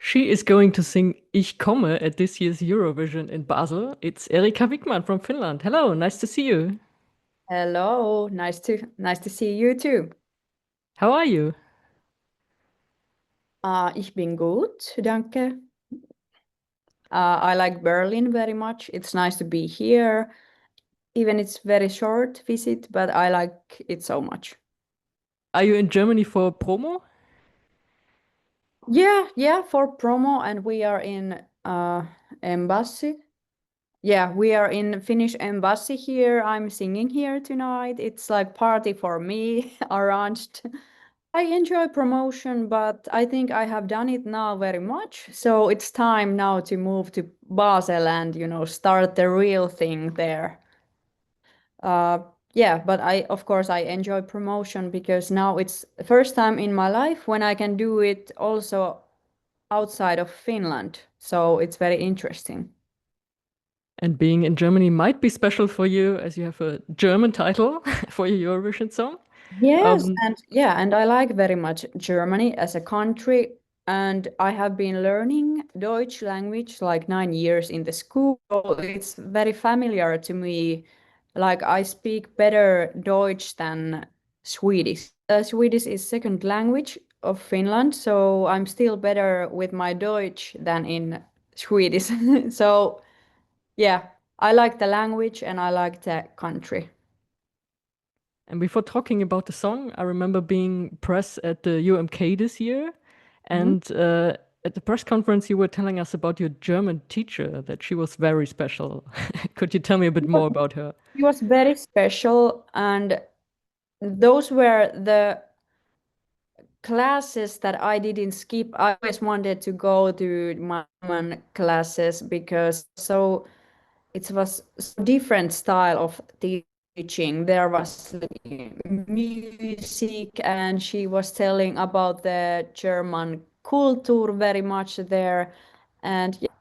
She is going to sing Ich komme at this year's Eurovision in Basel. It's Erika Vikman from Finland. Hello, nice to see you. Hello, nice to see you too. How are you? Ich bin gut, danke. I like Berlin very much. It's nice to be here, even it's very short visit, but I like it so much. Are you in Germany for promo? Yeah, for promo, and we are in embassy. Yeah, we are in Finnish embassy here. I'm singing here tonight. It's like party for me arranged. I enjoy promotion, but I think I have done it now very much. So it's time now to move to Basel and, start the real thing there. Uh, yeah, but of course, I enjoy promotion because now it's the first time in my life when I can do it also outside of Finland. So it's very interesting. And being in Germany might be special for you as you have a German title for your Eurovision song. Yes, Um, and I like very much Germany as a country, and I have been learning Deutsch language like 9 years in the school. So it's very familiar to me. Like I speak better Deutsch than Swedish. Swedish is second language of Finland, so I'm still better with my Deutsch than in Swedish. So yeah, I like the language and I like the country. and before talking about the song, I remember being press at the UMK this year, Mhm. and at the press conference, you were telling us about your German teacher, that she was very special. Could you tell me a bit more about her? It was very special, and those were the classes that I didn't skip. I always wanted to go to my German classes because it was so different style of teaching. There was music, and she was telling about the German culture very much there, and yeah,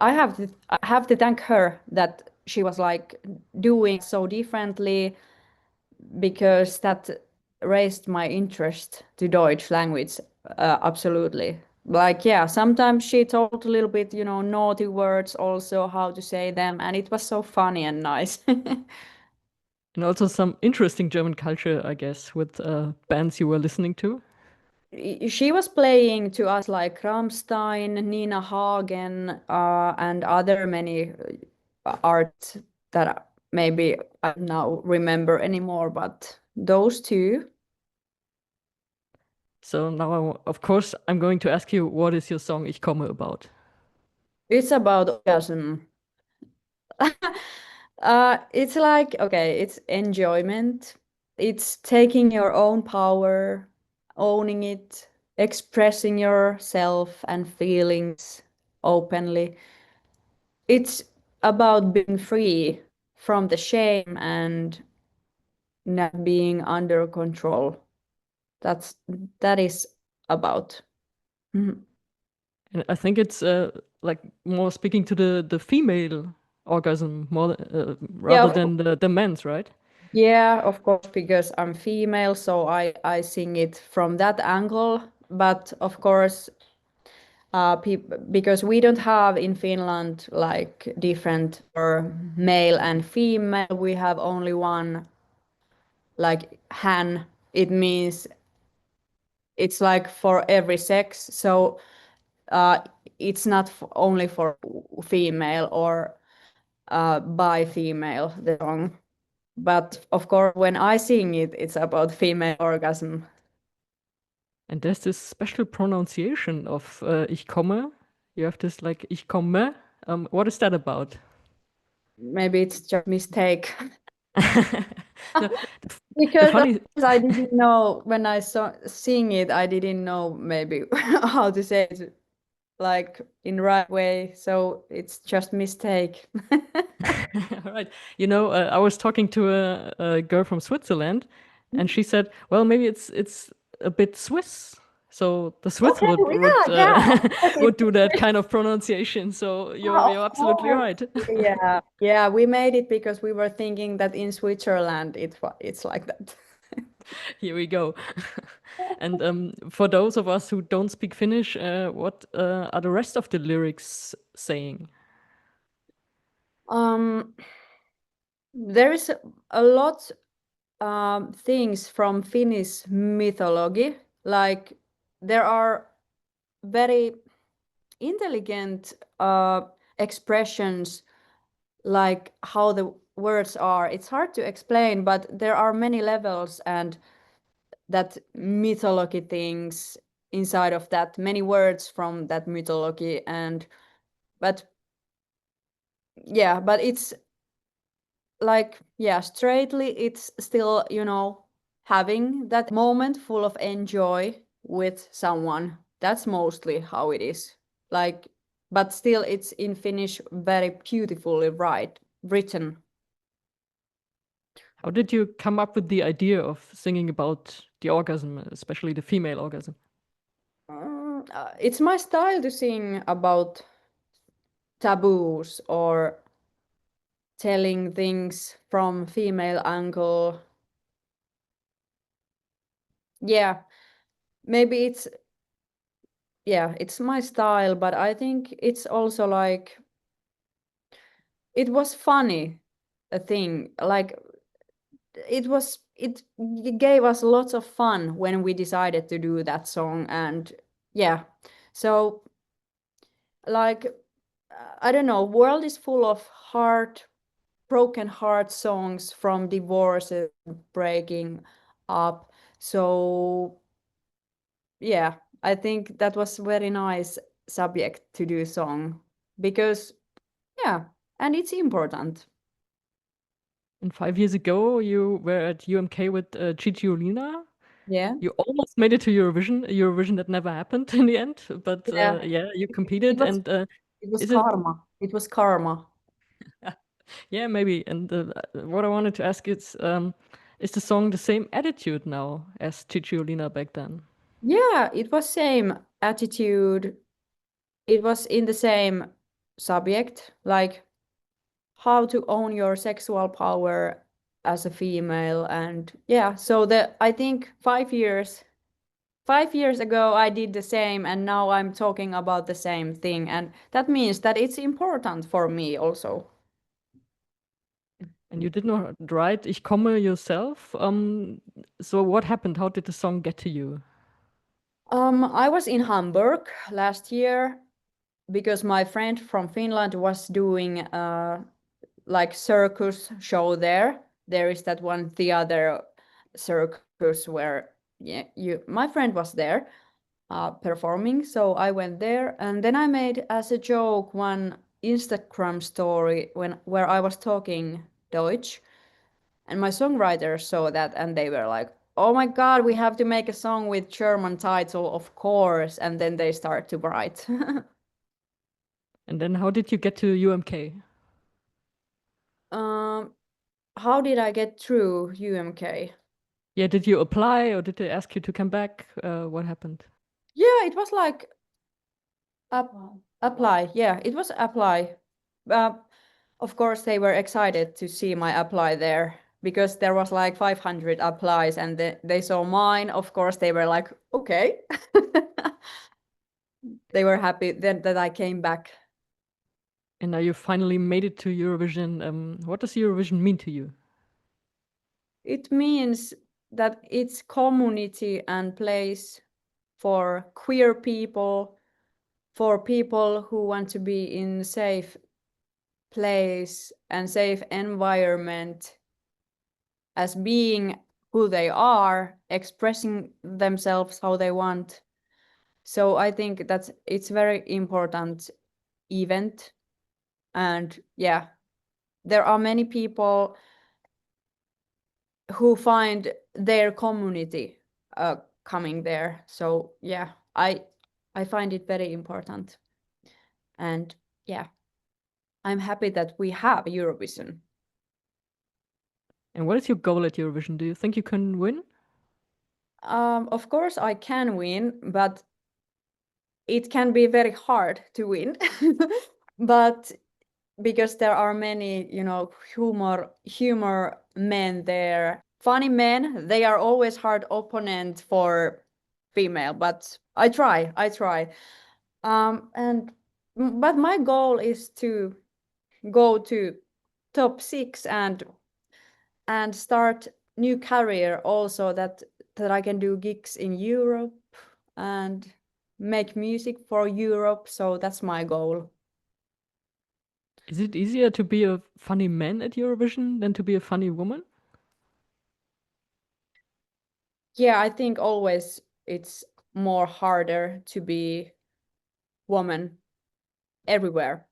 I have to thank her that she was like doing so differently because that raised my interest to Deutsch language. Absolutely. Like, yeah, sometimes she told a little bit, naughty words also, how to say them, and it was so funny and nice. And also some interesting German culture, I guess, with bands you were listening to. She was playing to us like Rammstein, Nina Hagen, and other many art that maybe I now remember anymore, but those two. So now, of course, I'm going to ask you, what is your song Ich komme about? It's about orgasm. It's like, okay, it's enjoyment. It's taking your own power, owning it, expressing yourself and feelings openly. It's about being free from the shame and not being under control. That's that is about. Mhm. And I think it's like more speaking to the female orgasm more Yeah, rather than the men's, right? yeah, of course, because I'm female, so I sing it from that angle. But of course, because we don't have in Finland like different or male and female, we have only one like han. It means it's like for every sex. So uh, it's not only for female or by female the song. But of course, when I sing it, it's about female orgasm. And there's this special pronunciation of Ich komme. You have this like Ich komme. What is that about? Maybe it's just mistake. No, the Because of funny course I didn't know when I saw sing it, I didn't know maybe how to say it like in right way. So it's just mistake. All right. I was talking to a girl from Switzerland, and she said, "Well, maybe it's a bit Swiss." So the Swiss Okay, would yeah, of course would do that kind of pronunciation. So of you're absolutely course. right. Yeah, we made it because we were thinking that in Switzerland it's like that. Here we go. And for those of us who don't speak Finnish, what are the rest of the lyrics saying? Um, there is a lot things from Finnish mythology. Like there are very intelligent expressions, like how the words are. It's hard to explain, but there are many levels and that mythology things inside of that, many words from that mythology. And but yeah, but it's like, yeah, straightly it's still, having that moment full of enjoy with someone. That's mostly how it is. Like, but still it's in Finnish very beautifully written. How did you come up with the idea of singing about the orgasm, especially the female orgasm? It's my style to sing about taboos or telling things from female angle. Yeah, maybe it's my style, but I think it's also like it was funny, a thing. Like it gave us lots of fun when we decided to do that song. And yeah, so like I don't know, world is full of broken heart songs from divorce and breaking up. So yeah, I think that was very nice subject to do song, because yeah, and it's important. And 5 years ago, you were at UMK with Cicciolina. Yeah. You almost made it to Eurovision, a Eurovision that never happened in the end. But Yeah, yeah, you it competed, was and it was is it? karma. It was karma. Yeah, maybe. And what I wanted to ask is the song the same attitude now as Cicciolina back then? Yeah, it was same attitude. It was in the same subject, like how to own your sexual power as a female. And yeah, so the I think 5 years ago I did the same, and now I'm talking about the same thing, and that means that it's important for me also. And you did not write Ich komme yourself. So what happened? How did the song get to you? I was in Hamburg last year because my friend from Finland was doing like circus show there. There is that one theater circus where, yeah, my friend was there performing. So I went there, and then I made as a joke one Instagram story where I was talking Deutsch, and my songwriters saw that and they were like, "Oh my God, we have to make a song with German title, of course." And then they start to write. And then how did you get to UMK? um, how did I get through UMK? Yeah, did you apply or did they ask you to come back? What happened? Yeah, it was like apply. Yeah, it was apply. Uh, of course, they were excited to see my apply there because there was like 500 applies, and they saw mine. Of course, they were like, okay. They were happy that I came back. And now you finally made it to Eurovision. What does Eurovision mean to you? It means that it's community and place for queer people, for people who want to be in safe place and safe environment, as being who they are, expressing themselves how they want. So I think that it's very important event. And yeah, there are many people who find their community coming there. So yeah, I find it very important. And yeah, I'm happy that we have Eurovision. And what is your goal at Eurovision? Do you think you can win? Of course I can win, but it can be very hard to win. But because there are many, humor men there funny men, they are always hard opponent for female, but I try. And but my goal is to go to top 6 and start new career also, that I can do gigs in Europe and make music for Europe. So that's my goal. Is it easier to be a funny man at Eurovision than to be a funny woman? Yeah, I think always it's more harder to be woman everywhere.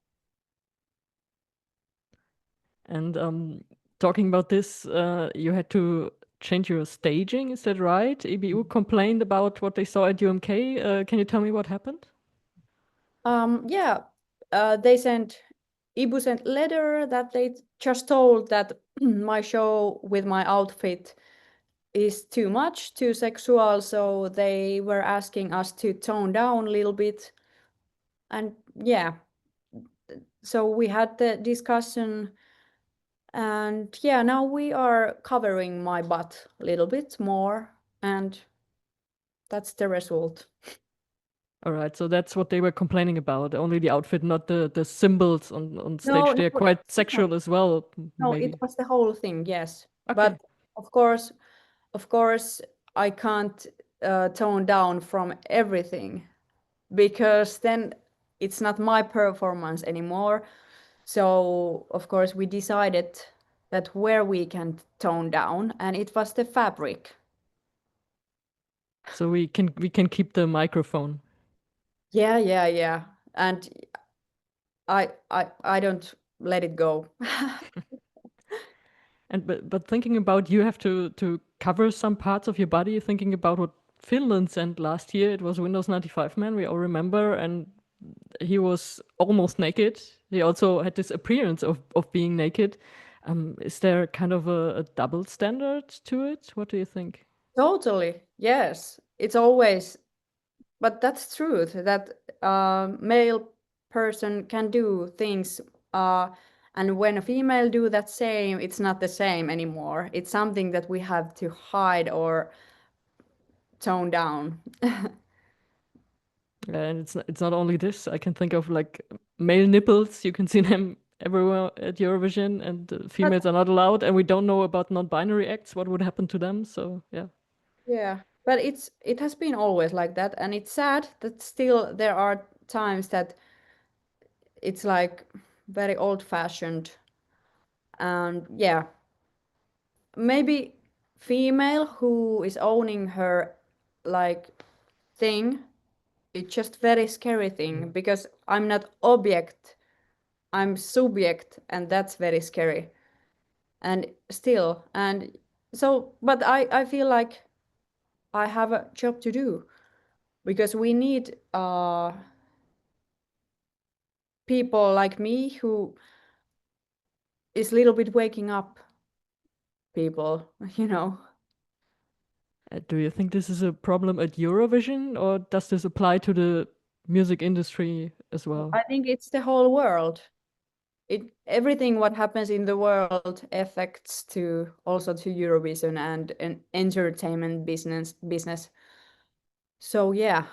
And talking about this, you had to change your staging, is that right? EBU complained about what they saw at UMK. Can you tell me what happened? Yeah, they sent Ibu sent letter that they just told that my show with my outfit is too much, too sexual, so they were asking us to tone down a little bit. And yeah, so we had the discussion, and yeah, now we are covering my butt a little bit more, and that's the result. All right, so that's what they were complaining about. Only the outfit, not the symbols on No, stage. no, They're quite no, sexual as well, no, it maybe. was the whole thing, yes. Okay. But of course, of course, I can't tone down from everything, because then it's not my performance anymore. So of course we decided that where we can tone down, and it was the fabric. So we can keep the microphone. Yeah. And I don't let it go. And but thinking about you have to cover some parts of your body, thinking about what Finland sent last year. It was Windows 95 man, we all remember, and he was almost naked. He also had this appearance of being naked. Is there kind of a double standard to it? What do you think? Totally, yes. It's always, but that's truth that male person can do things, uh, and when a female do that same, it's not the same anymore. It's something that we have to hide or tone down. And it's not only this. I can think of like male nipples. You can see them everywhere at Eurovision, and But females are not allowed. And we don't know about non-binary acts. What would happen to them? So yeah. yeah, but it has been always like that, and it's sad that still there are times that it's like very old-fashioned. And yeah, maybe female who is owning her like thing, it's just very scary thing, because I'm not object, I'm subject, and that's very scary. And still, and so, but I feel like I have a job to do, because we need people like me who is a little bit waking up people, you know. Do you think this is a problem at Eurovision, or does this apply to the music industry as well? I think it's the whole world. Everything what happens in the world affects to also to Eurovision and an entertainment business. So yeah,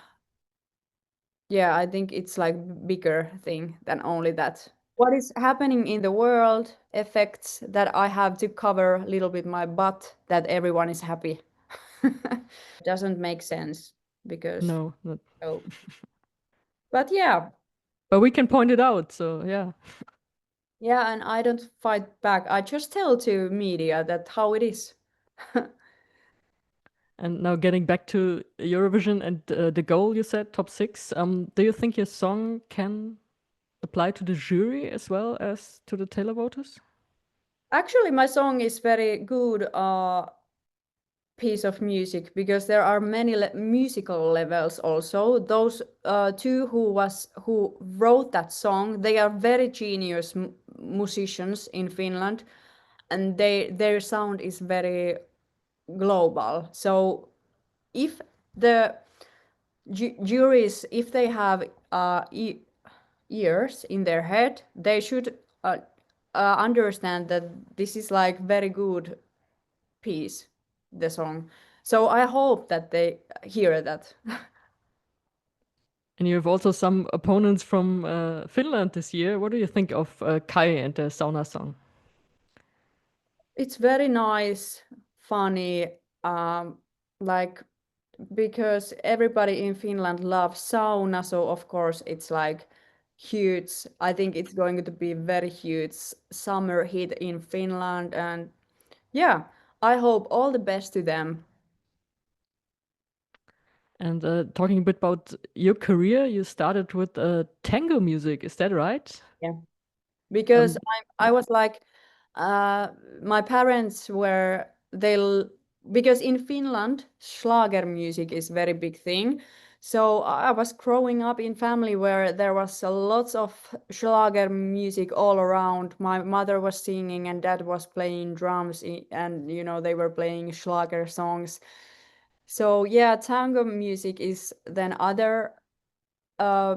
I think it's like bigger thing than only that. What is happening in the world affects that I have to cover a little bit my butt that everyone is happy. Doesn't make sense, because No, not. so, but yeah, But we can point it out. So yeah. yeah, and I don't fight back. I just tell to media that how it is. And now getting back to Eurovision and the goal you said, top six. Do you think your song can apply to the jury as well as to the televoters? Actually, my song is very good piece of music, because there are many musical levels also. Those two who wrote that song, they are very genius musicians in Finland, and their sound is very global. So if the juries, if they have ears in their head, they should understand that this is like very good piece. the song. So I hope that they hear that. And you have also some opponents from Finland this year. What do you think of Kai and the sauna song? It's very nice, funny, like because everybody in Finland loves sauna, so of course it's like huge. I think it's going to be very huge summer hit in Finland, and yeah, I hope all the best to them. And talking a bit about your career, you started with tango music, is that right? Yeah. Because Um, I was like, uh, my parents were they'll because in Finland Schlager music is very big thing. So I was growing up in family where there was a lots of Schlager music all around. My mother was singing and dad was playing drums and you know they were playing Schlager songs. So yeah, tango music is then other uh,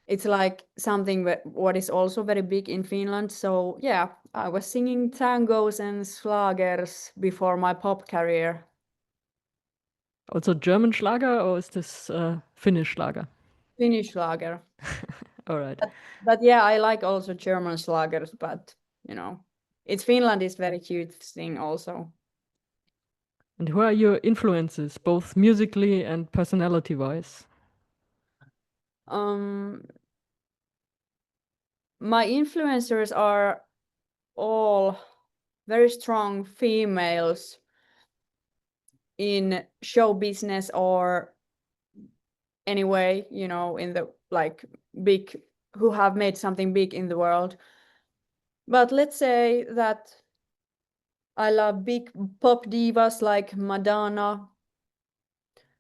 it's like something what is also very big in Finland. So yeah, I was singing tangos and slagers before my pop career. Also German Schlager, or is this Finnish Schlager? Finnish Schlager. All right. But yeah, I like also German slagers, but you know, it's Finland is very huge thing also. And who are your influences, both musically and personality-wise? Um, my influencers are all very strong females in show business or anyway, you know, in the like big who have made something big in the world. But let's say that I love big pop divas like Madonna,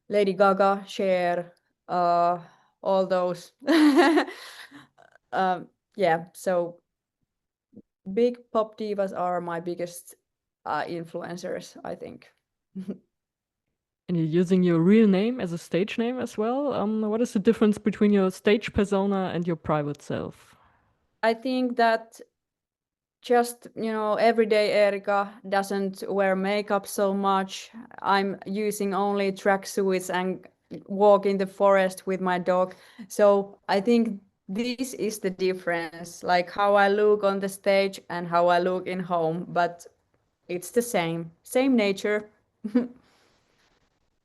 Lady Gaga, Cher, all those. Yeah, so big pop divas are my biggest influencers, I think. And you're using your real name as a stage name as well. What is the difference between your stage persona and your private self? I think that just, you know, everyday Erika doesn't wear makeup so much. I'm using only tracksuits and walk in the forest with my dog. So I think this is the difference, like how I look on the stage and how I look in home, but it's the same nature.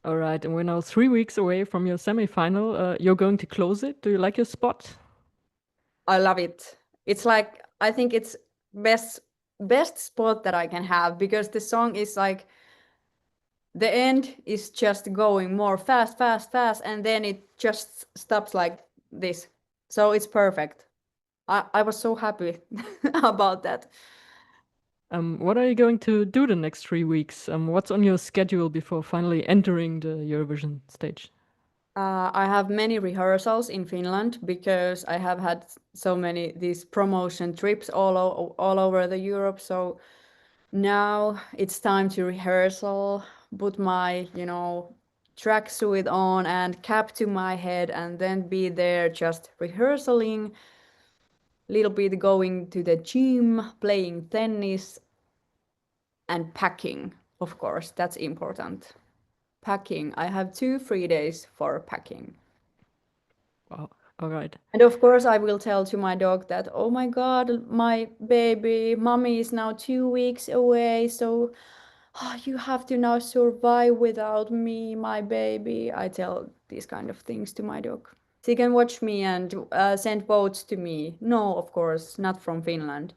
All right, and we're now 3 weeks away from your semi-final. You're going to close it. Do you like your spot? I love it. It's like I think it's best spot that I can have because the song is like the end is just going more fast, fast, fast, and then it just stops like this. So it's perfect. I was so happy about that. What are you going to do the next 3 weeks? What's on your schedule before finally entering the Eurovision stage? I have many rehearsals in Finland because I have had so many these promotion trips all over the Europe. So now it's time to rehearsal, put my, you know, tracksuit on and cap to my head and then be there just rehearsing, little bit going to the gym, playing tennis and packing. Of course, that's important. Packing. I have 2 free days for packing. Wow. All right. And of course, I will tell to my dog that, oh my God, my baby, mommy is now 2 weeks away. So you have to now survive without me, my baby. I tell these kind of things to my dog. She can watch me and send votes to me. No, of course, not from Finland.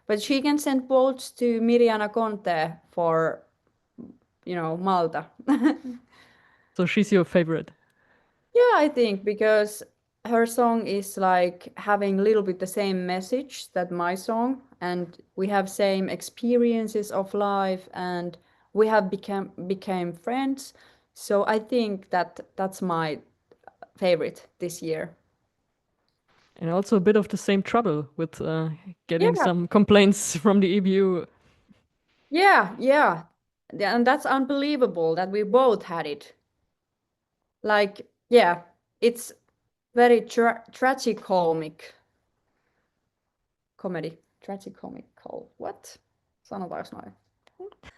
But she can send votes to Miriana Conte for, you know, Malta. So she's your favorite. Yeah, I think because her song is like having a little bit the same message that my song, and we have same experiences of life, and we have became friends. So I think that that's my favorite this year. And also a bit of the same trouble with getting Yeah, some complaints from the EBU. yeah. And that's unbelievable that we both had it. Like, yeah, it's very tragicomic comedy. Tragicomical. What? Sanotaanko noin?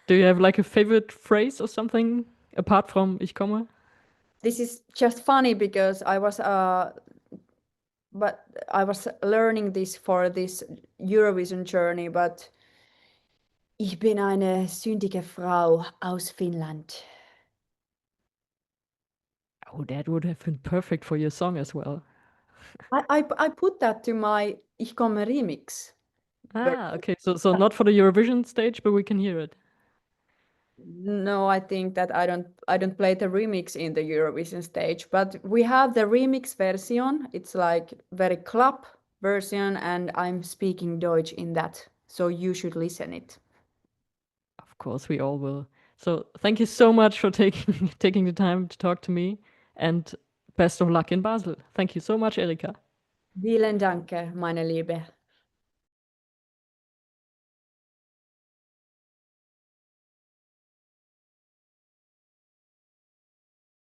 Do you have like a favorite phrase or something apart from Ich komme? This is just funny because I was learning this for this Eurovision journey, but ich bin eine sündige Frau aus Finnland. Oh, that would have been perfect for your song as well. I put that to my Ich komme remix. Ah, okay. So not for the Eurovision stage, but we can hear it. No, I think that I don't play the remix in the Eurovision stage, but we have the remix version. It's like very club version, and I'm speaking Deutsch in that, so you should listen it. Of course, we all will. So thank you so much for taking taking the time to talk to me, and best of luck in Basel. Thank you so much, Erika. Vielen Dank, meine Liebe.